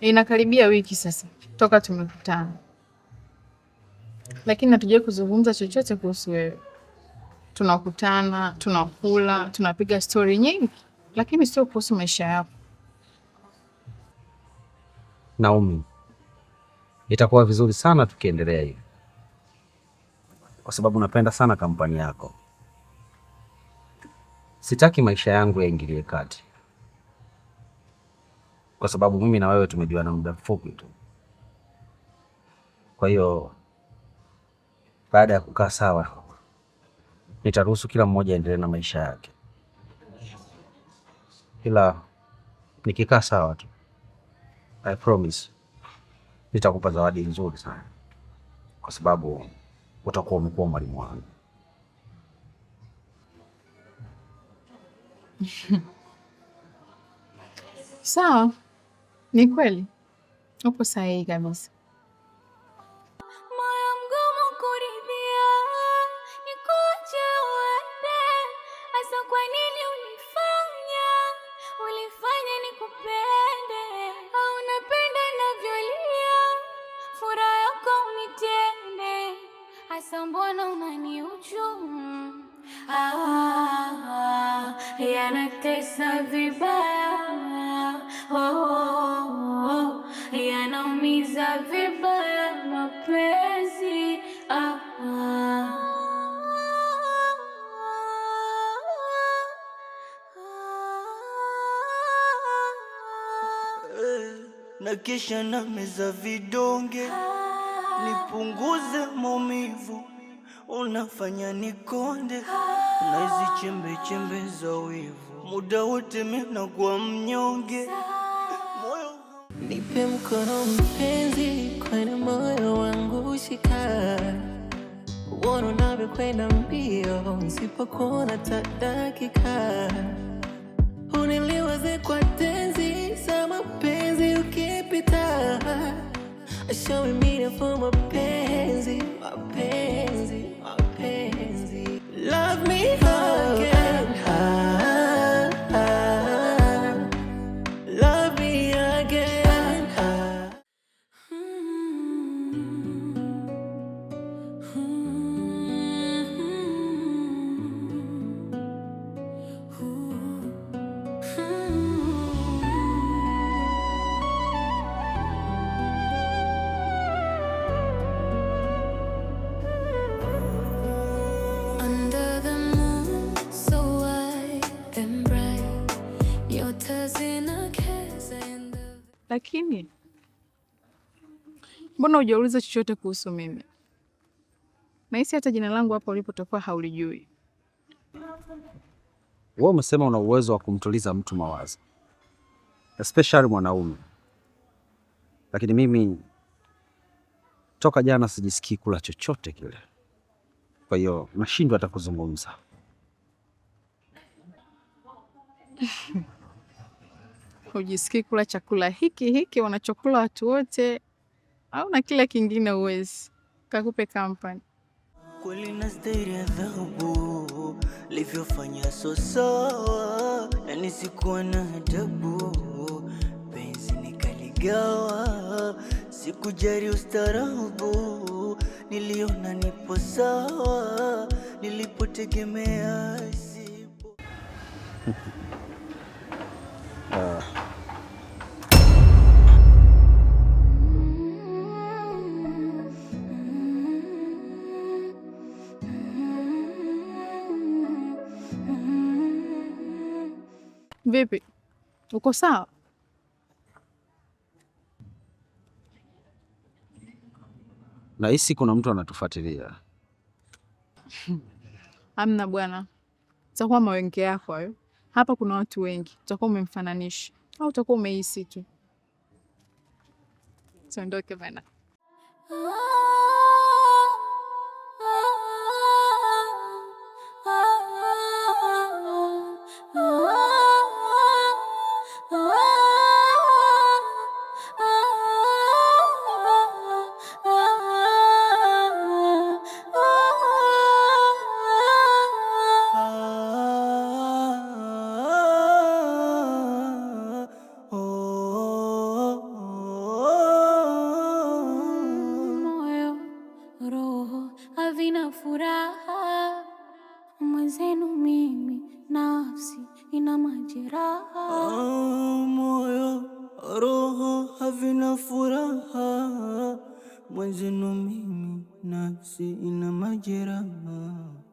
Inakaribia wiki sasa toka tumekutana, lakini hatujawahi kuzungumza chochote kuhusu wewe. Tunakutana, tunakula, tunapiga stori nyingi, lakini sio kuhusu maisha yako. Naomi, itakuwa vizuri sana tukiendelea hivi, kwa sababu napenda sana kampani yako. Sitaki maisha yangu yaingilie kati, kwa sababu mimi na wewe tumejuana muda mfupi tu. Kwa hiyo baada ya kukaa sawa, nitaruhusu kila mmoja aendelee na maisha yake, ila nikikaa sawa tu, I promise nitakupa zawadi nzuri sana, kwa sababu utakuwa umekuwa mwalimu wangu. Sawa, ni kweli upo sahihi kabisa. Mbona unanihujumu? Yanatesa vibaya, yanaumiza vibaya mapenzi. Na kisha nameza vidonge nipunguze maumivu, unafanya nikonde na hizi chembe chembe za wivu, muda wote mimi nakuwa mnyonge. Nipe mkono mpenzi, kwenye moyo wangu shika, uone unavyokwenda mbio, nisipokuona hata dakika, uniliwaze kwa tenzi za mapenzi ukipita. Show me meaning for mapenzi, mapenzi, mapenzi. Love me again, love me again. Lakini mbona hujauliza chochote kuhusu mimi? Nahisi hata jina langu hapo ulipotoka haulijui. Wewe umesema una uwezo wa kumtuliza mtu mawazo, especially mwanaume. Lakini mimi toka jana sijisikii kula chochote kile, kwa hiyo nashindwa hata kuzungumza. Hujisikii kula chakula hiki wanachokula watu wote, au na kila kingine uwezi kakupe kampani? Kweli nastahili adhabu, livyofanya so sawa, na nisikuwa na adabu, penzi nikaligawa, sikujali ustarabu, niliona nipo sawa, nilipotegemea sipo. Vipi? Uko sawa? Nahisi kuna mtu anatufuatilia. Amna bwana. Utakuwa mawenge yako hayo. Hapa kuna watu wengi. Utakuwa umemfananisha au utakuwa umehisi tu. Tuondoke bana. mwenzenu mimi nafsi ina majeraha. Moyo roho havina furaha, mwenzenu mimi nafsi ina majeraha.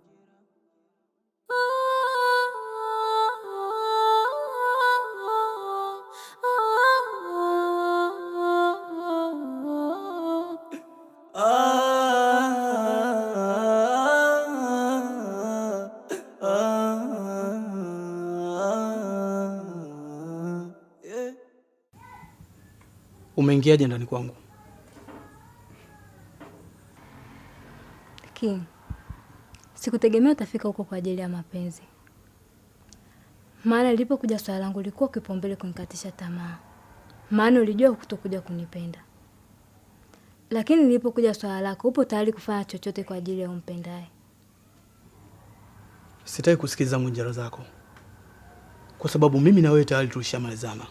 Umeingiaje ndani kwangu? King, sikutegemea utafika huko kwa ajili ya mapenzi. Maana ilipokuja swala langu lilikuwa kipaumbele kunikatisha tamaa. Maana ulijua kutokuja kunipenda. Lakini nilipokuja swala lako upo tayari kufanya chochote kwa ajili ya umpendaye. Sitaki kusikiza munjaro zako. Kwa sababu mimi na wewe tayari tulishamalizana.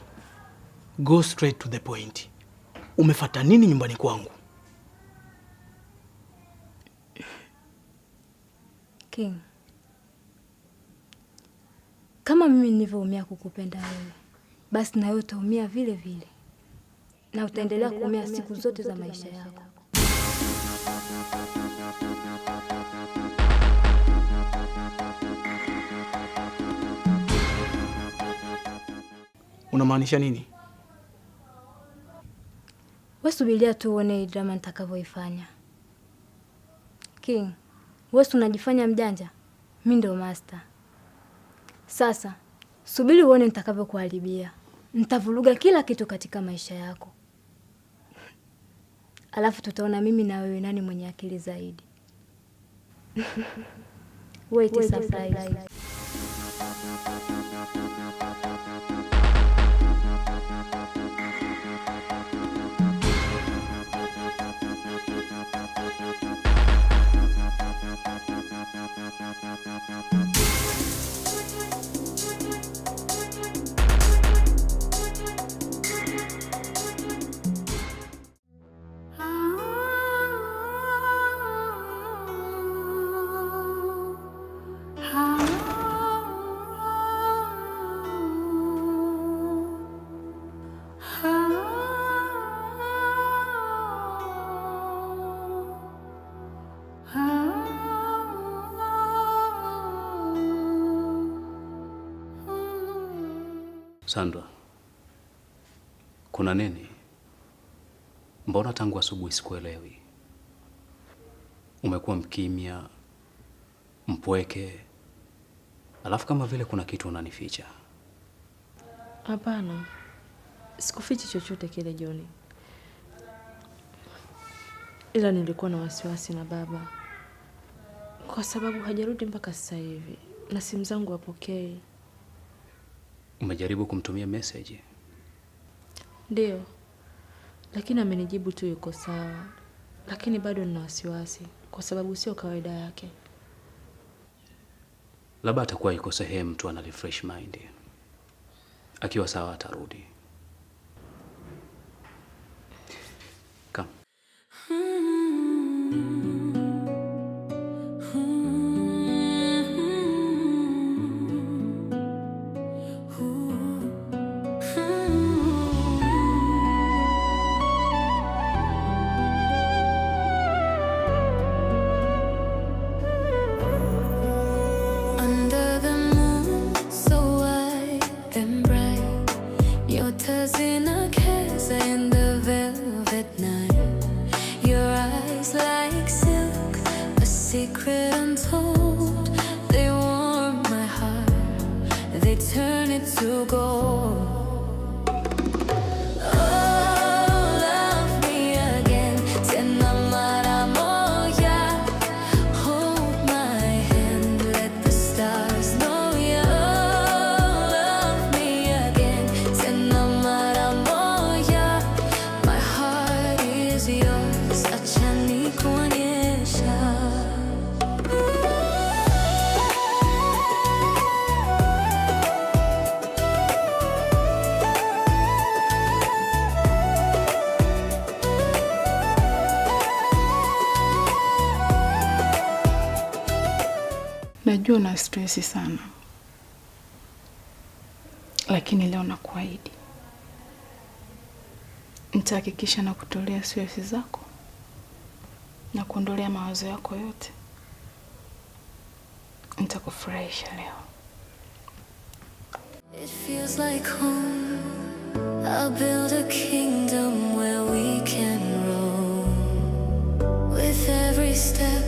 Go straight to the point. Umefuata nini nyumbani kwangu? King, kama mimi nilivyoumia kukupenda wewe, basi na wewe utaumia vile vile. Na utaendelea kuumia siku zote za maisha yako. Unamaanisha nini? Wewe subiria tu uone drama nitakavyoifanya. King, wewe unajifanya mjanja, mimi ndio master. Sasa subiri uone nitakavyokuharibia. Nitavuruga kila kitu katika maisha yako. Alafu tutaona mimi na wewe nani mwenye akili zaidi. Wait a surprise. Sandra, kuna nini? Mbona tangu asubuhi sikuelewi? Umekuwa mkimya, mpweke, alafu kama vile kuna kitu unanificha. Hapana, sikufichi chochote kile John. Ila nilikuwa na wasiwasi na baba. Kwa sababu hajarudi mpaka sasa hivi na simu zangu hapokei. Umejaribu kumtumia message? Ndio. Lakini amenijibu tu yuko sawa. Lakini bado nina wasiwasi kwa sababu sio kawaida yake. Labda atakuwa yuko sehemu tu ana refresh mind. Akiwa sawa atarudi. Come. Secret untold, they warm my heart, they turn it to gold. Najua una stresi sana, lakini leo nakuahidi nitahakikisha na kutolea stresi zako na kuondolea mawazo yako yote. Nitakufurahisha leo. It feels like home. I'll build a kingdom where we can roam. With every step,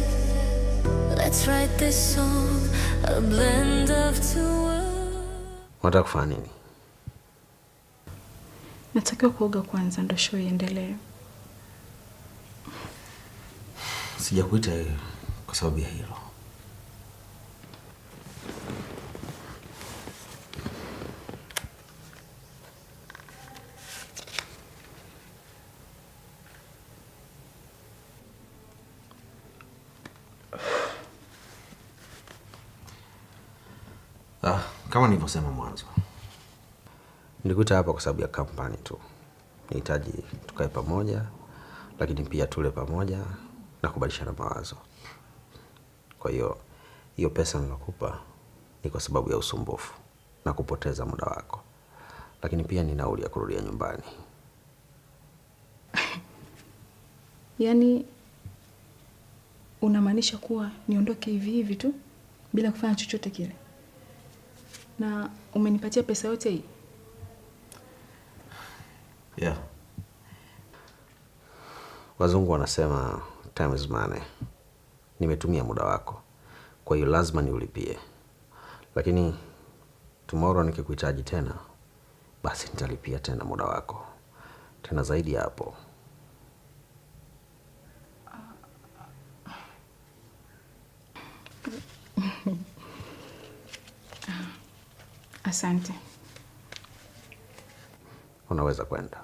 let's write this song, a blend of two worlds. Unataka kufanya nini? Natakiwa kuoga kwanza ndo show iendelee. Sijakuita kwa sababu ya hilo. Kama nilivyosema mwanzo, nilikuita hapa kwa sababu ya kampani tu. Nihitaji tukae pamoja, lakini pia tule pamoja na kubadilishana mawazo. Kwa hiyo pesa ninakupa ni kwa sababu ya usumbufu na kupoteza muda wako, lakini pia ni nauli ya kurudia nyumbani. Yaani unamaanisha kuwa niondoke hivi hivi tu bila kufanya chochote kile? Na umenipatia pesa yote hii? Yeah. Wazungu wanasema time is money. Nimetumia muda wako, kwa hiyo lazima niulipie. Lakini tomorrow nikikuhitaji tena, basi nitalipia tena muda wako. Tena zaidi hapo. Asante. Unaweza kwenda.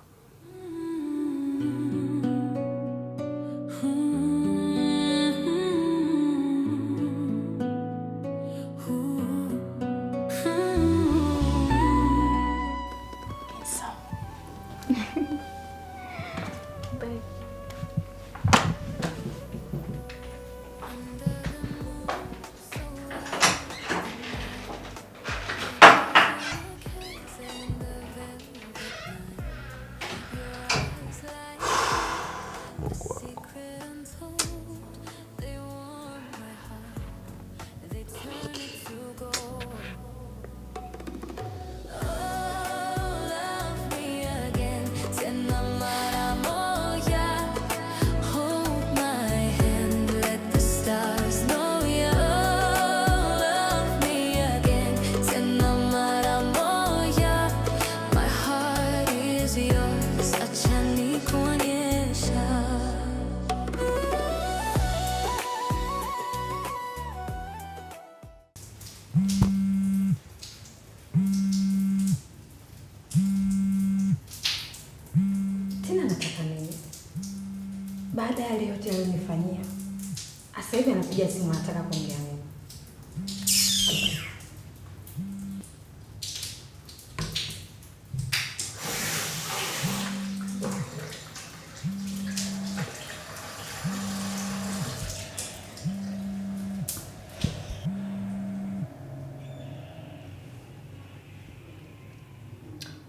Baada ya yale yote aliyonifanyia, sasa hivi anapiga simu anataka kuongea nini?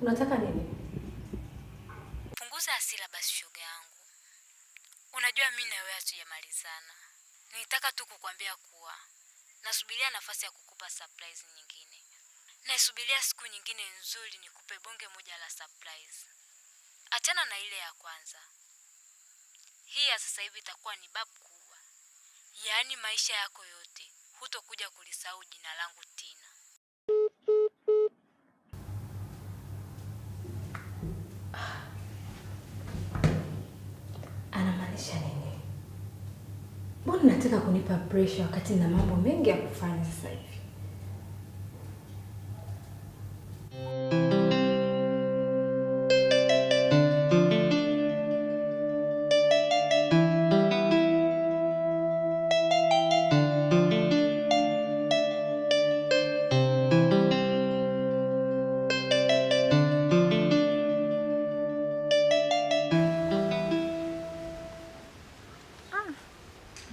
Unataka nini? Punguza hasira basi shoga yangu. Unajua mimi na wewe hatujamalizana. Nilitaka tu kukwambia kuwa nasubiria nafasi ya kukupa surprise nyingine. Naisubiria siku nyingine nzuri nikupe bonge moja la surprise. Achana na ile ya kwanza. Hii ya sasa hivi itakuwa ni babu kubwa. Yaani maisha yako yote hutokuja kulisahau jina langu Tina. Anamaanisha nini? Mbona nataka kunipa pressure wakati na mambo mengi ya kufanya sasa hivi?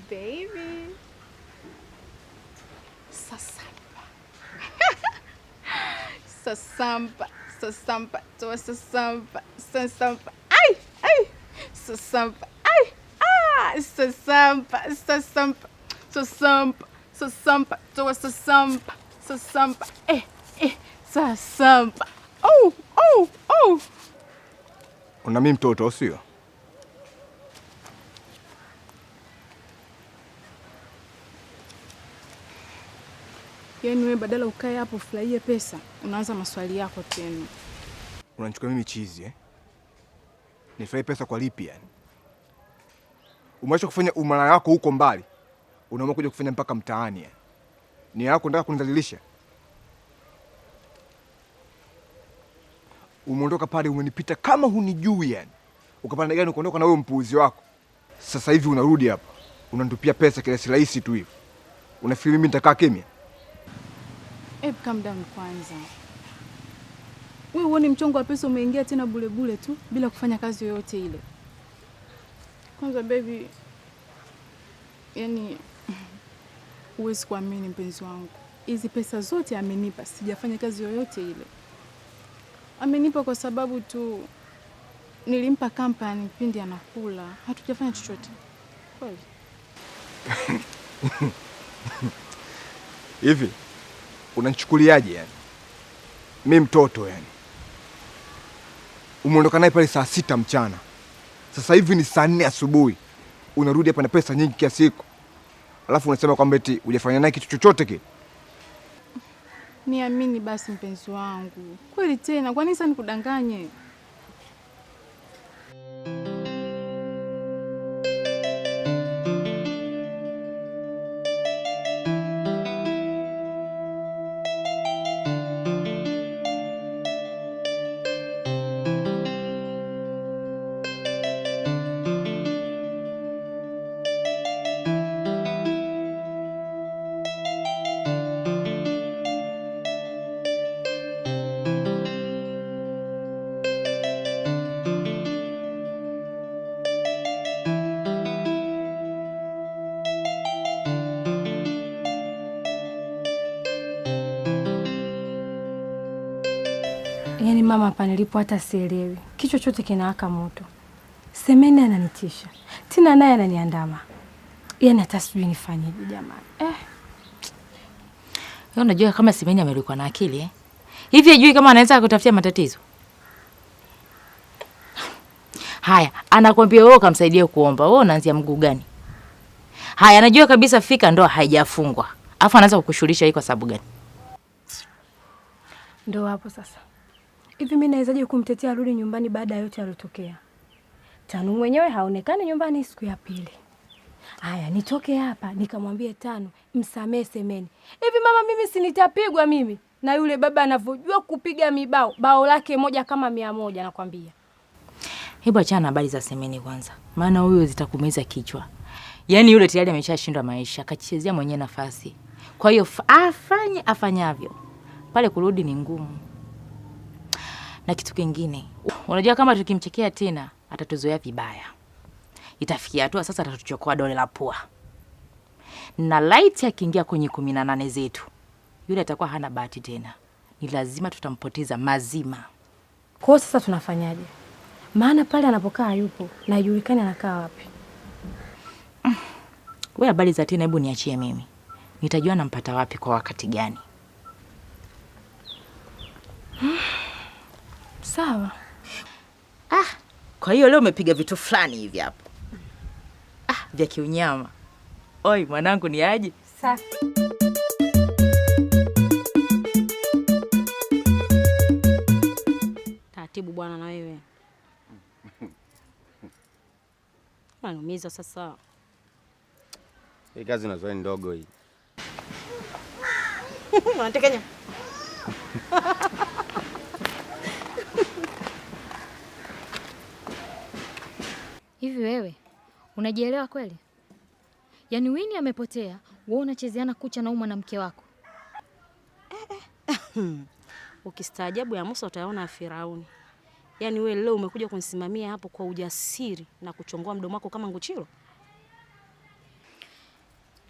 Baby. Sasa Sasampa, sasampa, toa sasampa, sasampa. Ai, ai. Sasampa. Ai. Ah, sasampa, sasampa. Sasampa, sasampa, toa sasampa, sasampa. Sasampa. Oh, oh, oh. Una mimi mtoto sio? Yaani wewe badala ukae hapo ufurahie pesa, unaanza maswali yako tena. Unanichukua mimi chizi eh? Nifurahi pesa kwa lipi yani? Umeacha kufanya umara yako huko mbali. Unaamua kuja kufanya mpaka mtaani yani. Ni yako nataka kunidhalilisha. Umeondoka pale umenipita kama hunijui yani. Ukapanda gani ukaondoka na wewe mpuuzi wako. Sasa hivi unarudi hapa. Unanitupia pesa kirahisi rahisi tu hivi. Unafikiri mimi nitakaa kimya? Calm down kwanza. Wewe uone mchongo wa pesa umeingia tena bure bure tu bila kufanya kazi yoyote ile. Kwanza baby, yani huwezi kuamini mpenzi wangu. Hizi pesa zote amenipa, sijafanya kazi yoyote ile. Amenipa kwa sababu tu nilimpa company pindi anakula. Hatujafanya chochote. Kweli. Hivi unanichukuliaje yani? Mimi mtoto yani. Umeondoka naye pale saa 6 mchana. Sasa hivi ni saa 4 asubuhi. Unarudi hapa na pesa nyingi kiasi hiko. Alafu unasema kwamba eti hujafanya naye kitu chochote kile. Niamini basi mpenzi wangu. Kweli tena, kwa nini sasa nikudanganye? Yaani mama hapa nilipo hata sielewi. Kichwa chote kinawaka moto. Semeni ananitisha. Tina naye ananiandama. Yaani hata sijui nifanyeje jamani. Wewe unajua kama Semeni amelikuwa na akili eh? Hivi hajui kama anaweza kutafutia matatizo? Haya, anakwambia wewe ukamsaidia kuomba. Wewe unaanzia mguu gani? Haya, anajua kabisa fika ndoa haijafungwa. Alafu anaanza kukushughulisha hii kwa sababu gani? Ndio hapo sasa. Hivi mimi nawezaje kumtetea arudi nyumbani baada ya yote yalotokea? Tanu mwenyewe haonekani nyumbani siku ya pili. Haya, nitoke hapa nikamwambie Tanu msamee Semeni. Hivi mama, mimi si nitapigwa mimi? Na yule baba anavyojua kupiga mibao, bao lake moja kama 100 nakwambia. Hebu achana habari za Semeni kwanza. Maana huyo zitakumiza kichwa. Yaani yule tayari ameshashindwa maisha, akachezea mwenyewe nafasi. Kwa hiyo afanye afanyavyo. Pale kurudi ni ngumu. Na kitu kingine, unajua kama tukimchekea tena atatuzoea vibaya. Itafikia hatua sasa atatuchokoa dole la pua. Na light akiingia kwenye 18 zetu, yule atakuwa hana bahati tena. Ni lazima tutampoteza mazima. Kwa hiyo sasa tunafanyaje? Maana pale anapokaa yupo na hajulikani anakaa wapi. Wewe habari za tena hebu niachie mimi. Nitajua nampata wapi kwa wakati gani. Sawa. Kwa hiyo leo umepiga vitu fulani hivi hapo. Vya kiunyama. Oi, mwanangu ni aje? Safi. Taratibu bwana na wewe. Unaumiza sasa. Hii kazi nazoea ndogo hii. Unatekenya. Hivi wewe unajielewa kweli? Yaani Winnie amepotea, wewe unachezeana kucha na mwanamke wako. Ukistaajabu ya Musa utaona Firauni. Yaani wewe leo umekuja kunisimamia hapo kwa ujasiri na kuchongoa mdomo wako kama nguchiro.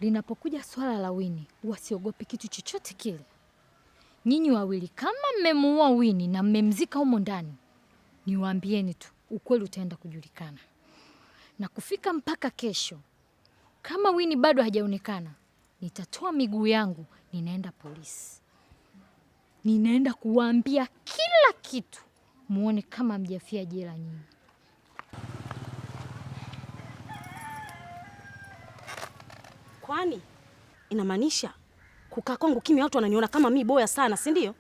Linapokuja swala la Winnie, usiogope kitu chochote kile. nyinyi wawili kama mmemuua Winnie na mmemzika humo ndani, niwaambieni tu ukweli utaenda kujulikana. Na kufika mpaka kesho, kama Winnie bado hajaonekana, nitatoa miguu yangu, ninaenda polisi. Ninaenda kuwaambia kila kitu, muone kama mjafia jela nyinyi. Kwani inamaanisha kukaa kwangu kimya watu wananiona kama mi boya sana, si ndio?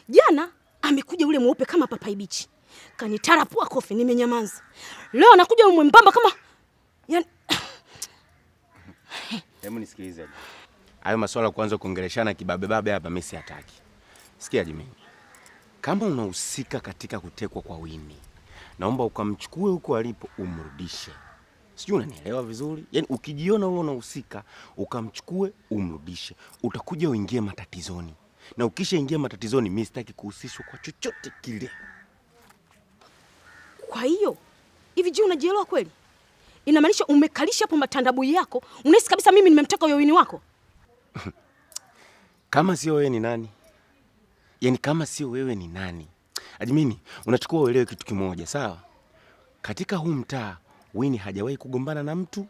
Jana amekuja ule mweupe kama papai bichi, kanitarapua kofi, nimenyamaza. Leo anakuja mwembamba kama yani... Hebu nisikilize. Hayo masuala kuanza kuongeleshana kibabe hapa mimi siataki. Sikia Jimmy. Kama unahusika katika kutekwa kwa Winnie, naomba ukamchukue huko alipo umrudishe. Sijui unanielewa vizuri? Yaani ukijiona wewe unahusika, ukamchukue umrudishe. Utakuja uingie matatizoni. Na ukishaingia matatizoni mimi sitaki kuhusishwa kwa chochote kile. Kwa hiyo, hivi je, unajielewa kweli? Inamaanisha umekalisha hapo matandabui yako, unahisi kabisa mimi nimemteka huyo Winnie wako? Kama sio wewe ni nani? Yaani kama sio wewe ni nani? Admini, unachukua uelewe kitu kimoja, sawa? Katika huu mtaa, Winnie hajawahi kugombana na mtu,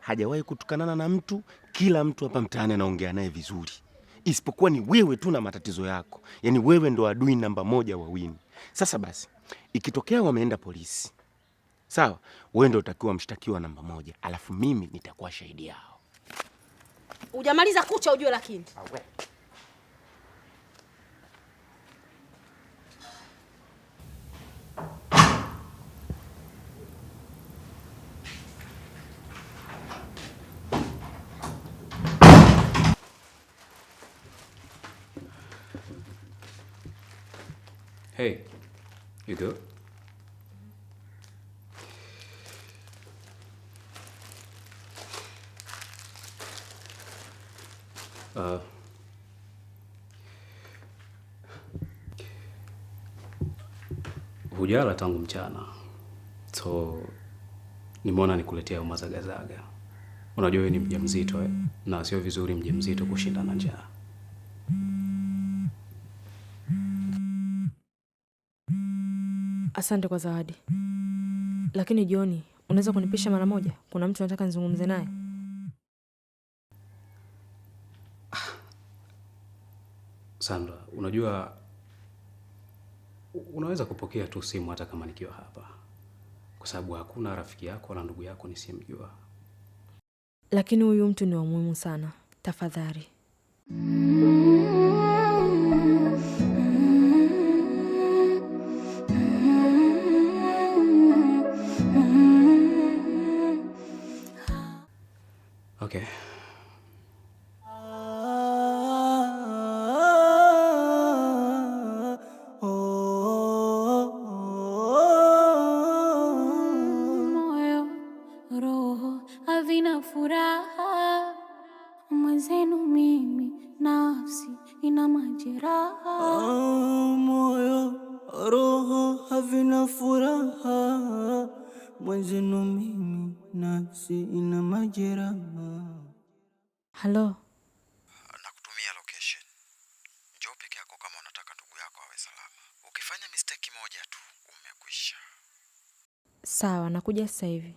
hajawahi kutukanana na mtu, kila mtu hapa mtaani anaongea naye vizuri. Isipokuwa ni wewe tu na matatizo yako. Yaani wewe ndo adui namba 1 wa Winnie. Sasa basi, ikitokea wameenda polisi, sawa? Wewe ndo utakiwa mshtakiwa namba 1, alafu mimi nitakuwa shahidi yao. Hujamaliza kucha ujue lakini. Hey, you good? Hujala tangu mchana, so nimeona nikuletea umazagazaga. Unajua wewe ni mjamzito na sio vizuri mjamzito kushinda na njaa. Asante kwa zawadi. Lakini jioni, unaweza kunipisha mara moja? Kuna mtu nataka nizungumze naye. Sandra, unajua unaweza kupokea tu simu hata kama nikiwa hapa. Kwa sababu hakuna rafiki yako wala ndugu yako nisimjua. Lakini huyu mtu ni wa muhimu sana. Tafadhali. Okay. Moyo, roho havina furaha, mwenzenu mimi nafsi ina majeraha. Moyo, roho havina furaha, mwenzenu mimi nafsi ina majeraha. Halo. Nakutumia location. Njoo peke yako kama unataka ndugu yako awe salama. Ukifanya mistake moja tu umekwisha. Sawa, nakuja sasa hivi.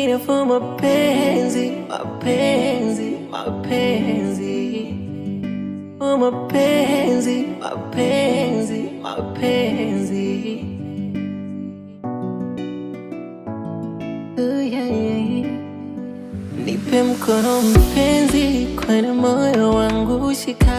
milioni for mapenzi, mapenzi, mapenzi. Oh mapenzi, mapenzi, mapenzi. Nipe mkono mpenzi, kwenye moyo wangu shika.